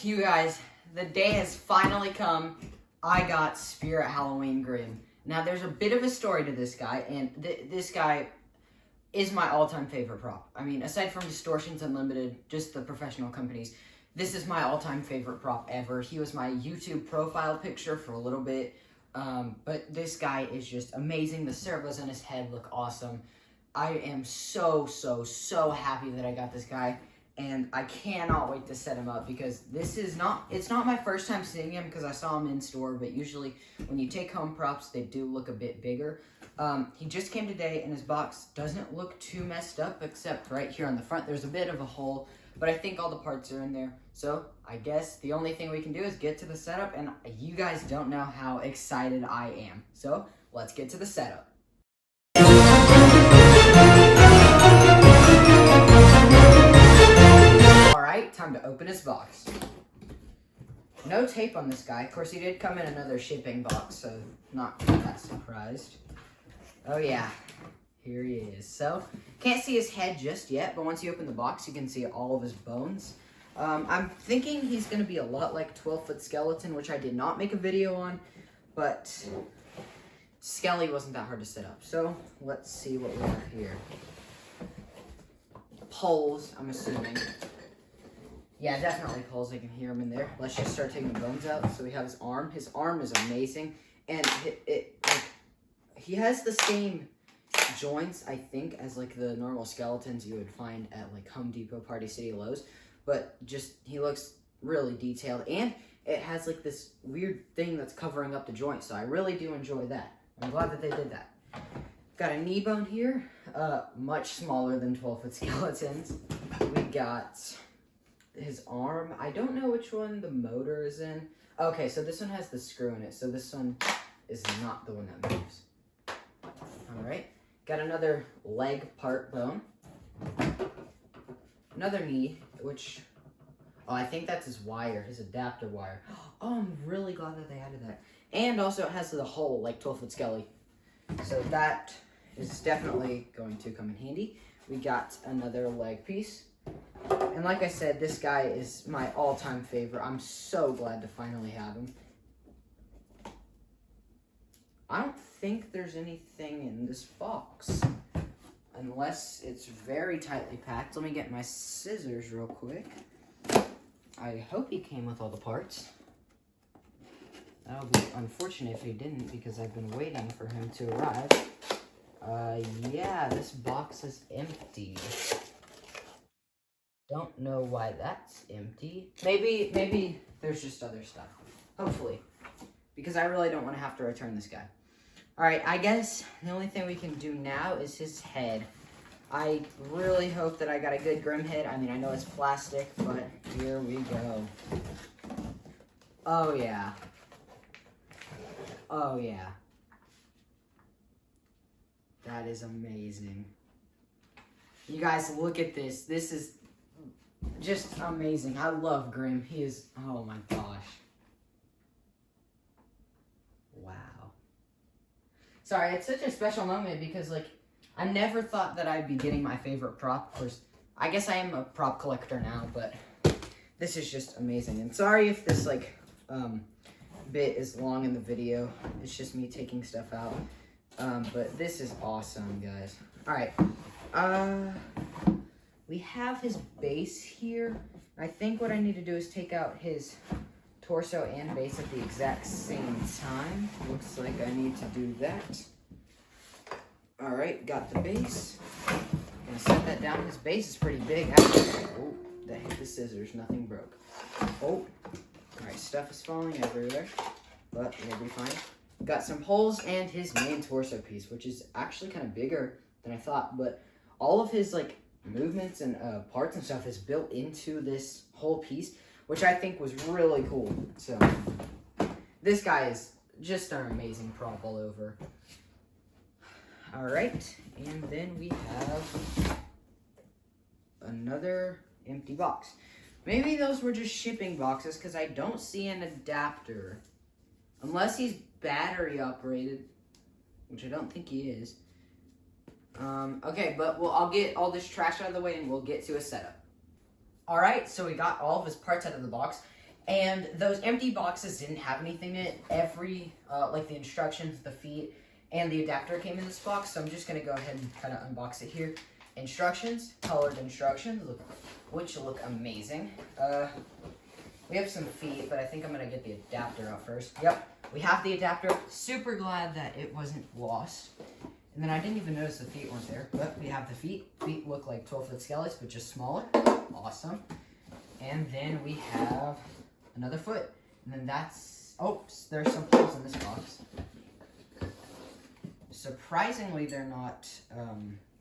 You guys, the day has finally come. I got Spirit Halloween Grim. Now, there's a bit of a story to this guy, and this guy is my all-time favorite prop. I mean, aside from Distortions Unlimited, just the professional companies, this is my all-time favorite prop ever. He was my YouTube profile picture for a little bit, but this guy is just amazing. The servos on his head look awesome. I am so happy that I got this guy. And I cannot wait to set him up because it's not my first time seeing him because I saw him in store, but usually when you take home props, they do look a bit bigger. He just came today and his box doesn't look too messed up except right here on the front. There's a bit of a hole, but I think all the parts are in there. So I guess the only thing we can do is get to the setup, and you guys don't know how excited I am. So let's get to the setup. Time to open his box. No tape on this guy. Of course, he did come in another shipping box, so not that surprised. Oh yeah, here he is. So, can't see his head just yet, but once you open the box, you can see all of his bones. I'm thinking he's going to be a lot like 12-foot skeleton, which I did not make a video on, but Skelly wasn't that hard to set up. So, let's see what we have here. Poles, I'm assuming. Yeah, definitely poles. I can hear him in there. Let's just start taking the bones out. So we have his arm. His arm is amazing. And he has the same joints, I think, as like the normal skeletons you would find at like Home Depot, Party City, Lowe's. But just, he looks really detailed. And it has like this weird thing that's covering up the joint. So I really do enjoy that. I'm glad that they did that. Got a knee bone here. Much smaller than 12-foot skeletons. We got his arm. I don't know which one the motor is in. Okay, so this one has the screw in it, so this one is not the one that moves. Alright, got another leg part bone. Another knee, which, oh, I think that's his wire, his adapter wire. Oh, I'm really glad that they added that. And also it has the hole, like 12-foot skelly. So that is definitely going to come in handy. We got another leg piece. And like I said, this guy is my all-time favorite. I'm so glad to finally have him. I don't think there's anything in this box. Unless it's very tightly packed. Let me get my scissors real quick. I hope he came with all the parts. That'll be unfortunate if he didn't because I've been waiting for him to arrive. Yeah, this box is empty. Don't know why that's empty. Maybe there's just other stuff. Hopefully. Because I really don't want to have to return this guy. Alright, I guess the only thing we can do now is his head. I really hope that I got a good Grim head. I mean, I know it's plastic, but here we go. Oh, yeah. Oh, yeah. That is amazing. You guys, look at this. This is just amazing. I love Grim. He is, oh my gosh. Wow. Sorry, it's such a special moment because, like, I never thought that I'd be getting my favorite prop. Of course, I guess I am a prop collector now, but this is just amazing. And sorry if this, like, bit is long in the video. It's just me taking stuff out. But this is awesome, guys. Alright. We have his base here. I think what I need to do is take out his torso and base at the exact same time. Looks like I need to do that. Alright, got the base. Gonna set that down. His base is pretty big. Oh, that hit the scissors. Nothing broke. Oh. Alright, stuff is falling everywhere. But we'll be fine. Got some holes and his main torso piece, which is actually kind of bigger than I thought. But all of his, like, movements and parts and stuff is built into this whole piece, which I think was really cool. So this guy is just an amazing prop all over. All right, and then we have another empty box. Maybe those were just shipping boxes because I don't see an adapter, unless he's battery operated, which I don't think he is. Okay, but I'll get all this trash out of the way and we'll get to a setup. Alright, so we got all of his parts out of the box. And those empty boxes didn't have anything in it. Every, like the instructions, the feet, and the adapter came in this box. So I'm just going to go ahead and kind of unbox it here. Instructions, colored instructions, which look amazing. We have some feet, but I think I'm going to get the adapter out first. Yep, we have the adapter. Super glad that it wasn't lost. And then I didn't even notice the feet weren't there, but we have the feet. Feet look like 12-foot skellies, but just smaller. Awesome. And then we have another foot. And then that's, oops, there's some holes in this box. Surprisingly, they're not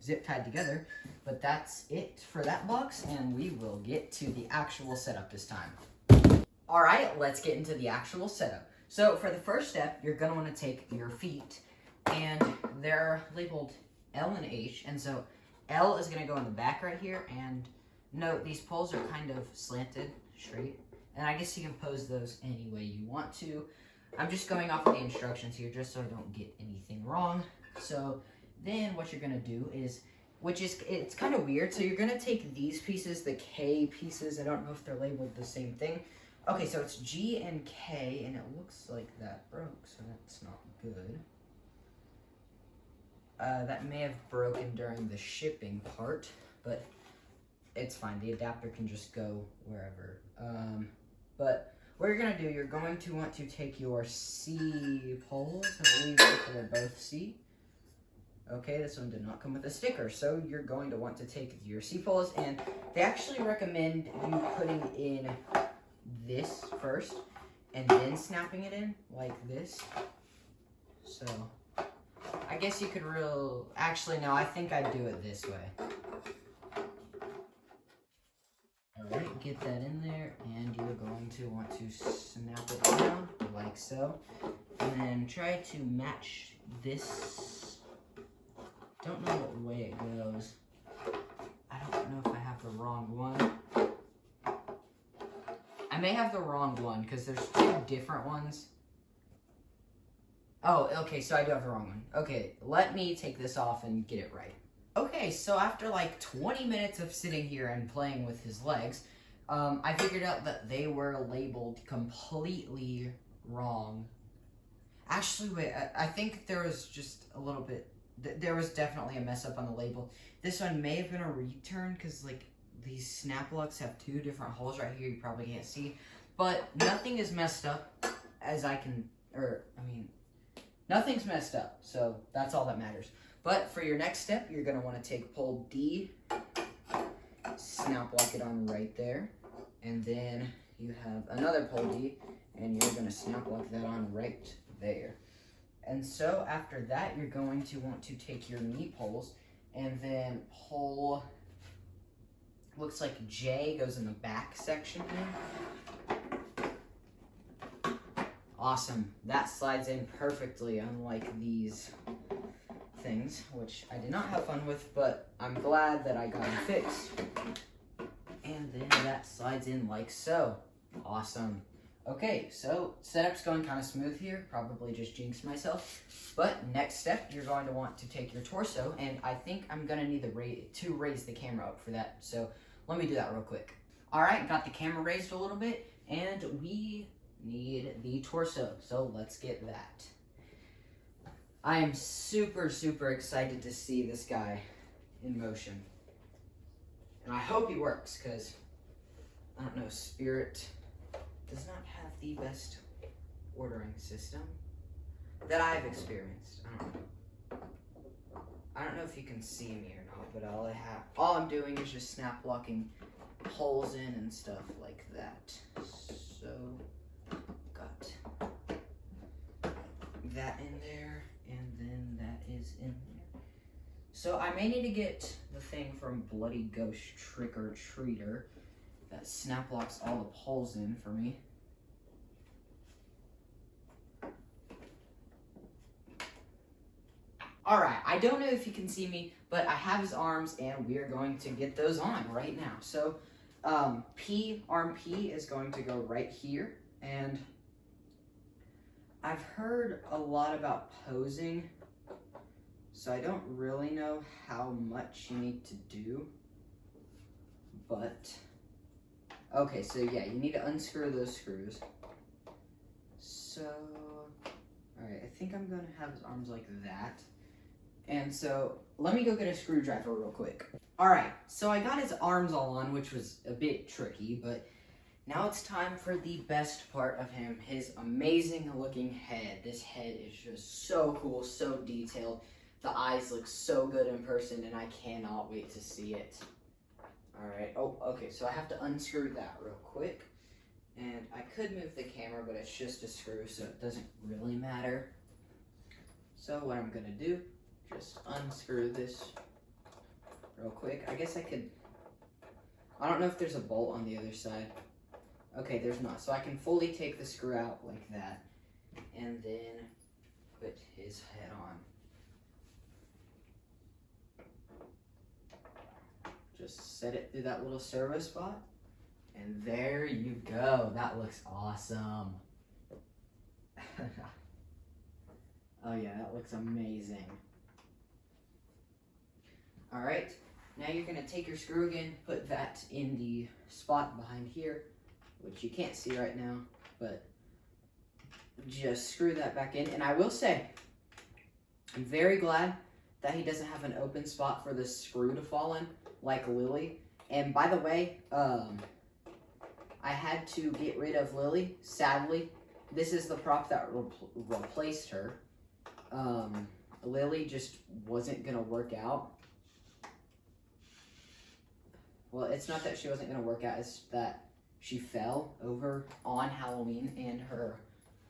zip tied together, but that's it for that box, and we will get to the actual setup this time. All right, let's get into the actual setup. So for the first step, you're gonna wanna take your feet, and they're labeled L and H, and so L is gonna go in the back right here, and note these poles are kind of slanted straight, and I guess you can pose those any way you want to. I'm just going off of the instructions here just so I don't get anything wrong. So then what you're gonna do is, it's kind of weird, so you're gonna take these pieces, the K pieces, I don't know if they're labeled the same thing. Okay, so it's G and K, and it looks like that broke, so that's not good. That may have broken during the shipping part, but it's fine. The adapter can just go wherever. But what you're gonna do, you're going to want to take your C poles. I believe they're both C. Okay, this one did not come with a sticker, so you're going to want to take your C poles, and they actually recommend you putting in this first, and then snapping it in, like this. So, I guess you could actually, no, I think I'd do it this way. Alright, get that in there, and you're going to want to snap it down, like so. And then try to match this. Don't know what way it goes. I don't know if I have the wrong one. I may have the wrong one, because there's two different ones. Oh, okay, so I do have the wrong one. Okay, let me take this off and get it right. Okay, so after like 20 minutes of sitting here and playing with his legs, I figured out that they were labeled completely wrong. Actually, wait, I think there was just a little bit, there was definitely a mess up on the label. This one may have been a return, because like these snap locks have two different holes right here, you probably can't see. But nothing is messed up, nothing's messed up, so that's all that matters. But for your next step, you're going to want to take pole D, snap lock it on right there, and then you have another pole D, and you're going to snap lock that on right there. And so after that, you're going to want to take your knee poles, and then pole, looks like J goes in the back section here. Awesome, that slides in perfectly, unlike these things, which I did not have fun with, but I'm glad that I got them fixed. And then that slides in like so. Awesome. Okay, so setup's going kind of smooth here, probably just jinxed myself. But next step, you're going to want to take your torso, and I think I'm gonna need to raise the camera up for that, so let me do that real quick. All right, got the camera raised a little bit, and we need the torso, so let's get that. I am super, super excited to see this guy in motion. And I hope he works, because, I don't know, Spirit does not have the best ordering system that I've experienced. I don't know if you can see me or not, but all I'm doing is just snap locking holes in and stuff like that. So, got that in there, and then that is in there. So I may need to get the thing from Bloody Ghost Trick or Treater that snap locks all the poles in for me. Alright, I don't know if you can see me, but I have his arms, and we are going to get those on right now. So, arm P is going to go right here, and I've heard a lot about posing, so I don't really know how much you need to do, but Okay, so yeah, you need to unscrew those screws. So, alright, I think I'm gonna have his arms like that. And so, let me go get a screwdriver real quick. Alright, so I got his arms all on, which was a bit tricky, but now it's time for the best part of him, his amazing looking head. This head is just so cool, so detailed. The eyes look so good in person, and I cannot wait to see it. Alright, oh, okay, so I have to unscrew that real quick. And I could move the camera, but it's just a screw, so it doesn't really matter. So what I'm gonna do, just unscrew this real quick. I guess I could, I don't know if there's a bolt on the other side. Okay, there's not. So I can fully take the screw out like that, and then put his head on. Just set it through that little servo spot, and there you go. That looks awesome. Oh yeah, that looks amazing. All right, now you're gonna take your screw again, put that in the spot behind here, which you can't see right now, but just screw that back in. And I will say, I'm very glad that he doesn't have an open spot for the screw to fall in, like Lily. And by the way, I had to get rid of Lily, sadly. This is the prop that replaced her. Lily just wasn't gonna work out. Well, it's not that she wasn't gonna work out, it's that she fell over on Halloween and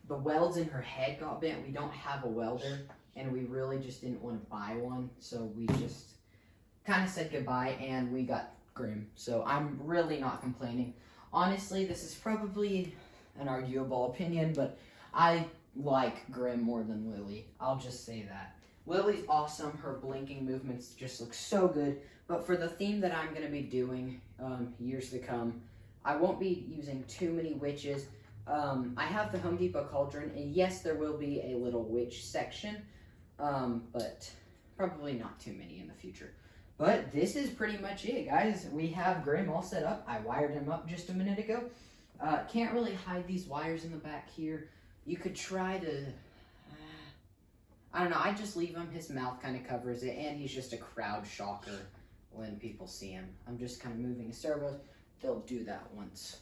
the welds in her head got bent. We don't have a welder, and we really just didn't want to buy one, so we just kind of said goodbye, and we got Grim. So I'm really not complaining. Honestly, this is probably an arguable opinion, but I like Grim more than Lily. I'll just say that. Lily's awesome. Her blinking movements just look so good, but for the theme that I'm going to be doing years to come, I won't be using too many witches. I have the Home Depot cauldron, and yes, there will be a little witch section, but probably not too many in the future. But this is pretty much it, guys. We have Grim all set up. I wired him up just a minute ago. Can't really hide these wires in the back here. You could try to, I don't know, I just leave him. His mouth kind of covers it, and he's just a crowd shocker when people see him. I'm just kind of moving his servos. They'll do that once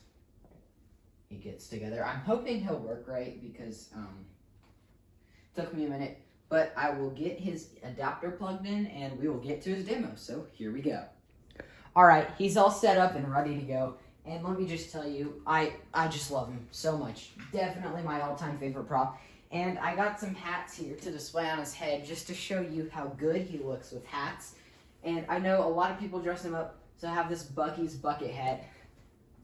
he gets together. I'm hoping he'll work right because it took me a minute. But I will get his adapter plugged in, and we will get to his demo. So here we go. All right, he's all set up and ready to go. And let me just tell you, I just love him so much. Definitely my all-time favorite prop. And I got some hats here to display on his head just to show you how good he looks with hats. And I know a lot of people dress him up, so I have this Bucky's bucket hat.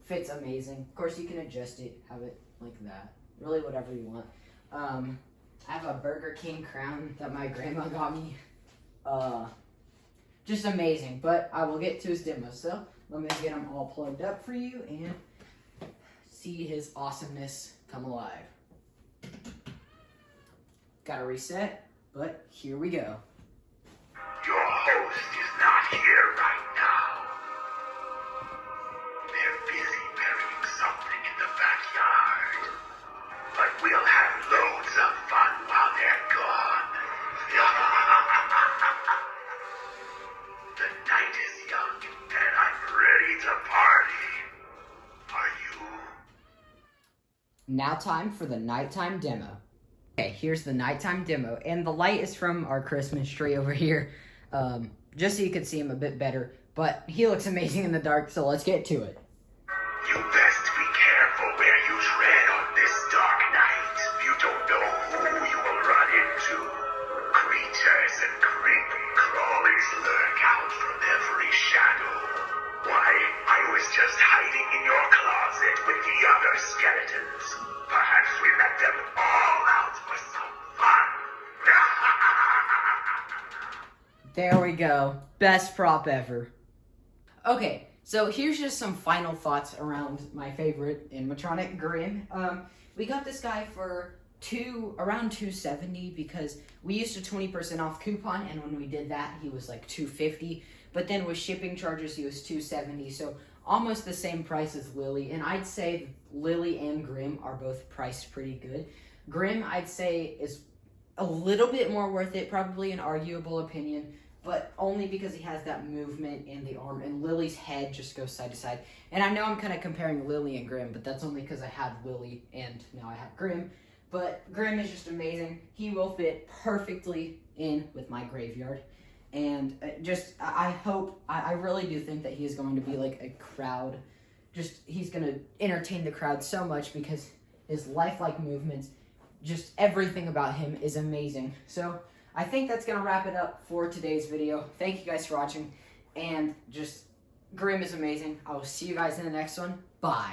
Fits amazing. Of course, you can adjust it, have it like that. Really, whatever you want. I have a Burger King crown that my grandma got me. Just amazing. But I will get to his demo. So let me get him all plugged up for you and see his awesomeness come alive. Gotta reset, but here we go. Your host is not here right now. They're busy burying something in the backyard. But we'll have loads of fun while they're gone. The night is young, and I'm ready to party. Are you? Now time for the nighttime demo. Okay, here's the nighttime demo, and the light is from our Christmas tree over here, just so you can see him a bit better, but he looks amazing in the dark, so let's get to it. You best be careful where you tread on this dark night. You don't know who you will run into. Creatures and creepy crawlers lurk out from every shadow. Why, I was just hiding in your closet with the other skeletons. Perhaps we let them all out for some fun. There we go. Best prop ever. Okay, so here's just some final thoughts around my favorite animatronic, Grim. We got this guy for around $270 because we used a 20% off coupon, and when we did that, he was like $250. but then with shipping charges, he was $270. So almost the same price as Lily. And I'd say Lily and Grim are both priced pretty good. Grim, I'd say, is a little bit more worth it, probably an arguable opinion, but only because he has that movement in the arm, and Lily's head just goes side to side. And I know I'm kind of comparing Lily and Grim, but that's only because I had Lily and now I have Grim. But Grim is just amazing. He will fit perfectly in with my graveyard. And I really do think that he is going to be like a crowd. He's going to entertain the crowd so much because his lifelike movements, just everything about him is amazing. So I think that's going to wrap it up for today's video. Thank you guys for watching. And Grim is amazing. I will see you guys in the next one. Bye.